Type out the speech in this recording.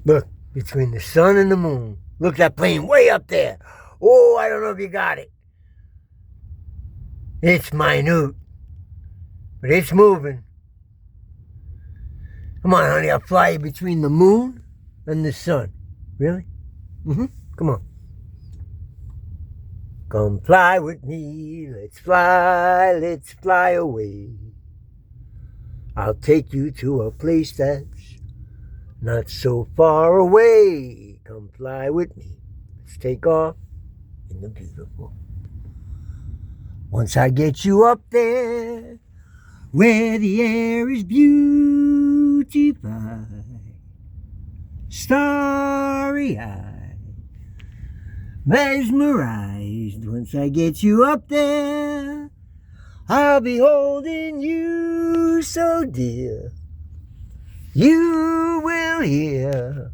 Look, between the sun and the moon. Look at that plane way up there. Oh, I don't know if you got it. It's minute, but it's moving. Come on, honey, I'll fly you between the moon and the sun. Really? Come on. Come fly with me, let's fly away. I'll take you to a place that's not so far away. Come fly with me, let's take off in the beautiful. Once I get you up there, where the air is beautified, starry-eyed, mesmerized. Once I get you up there, I'll be holding you so dear. You will hear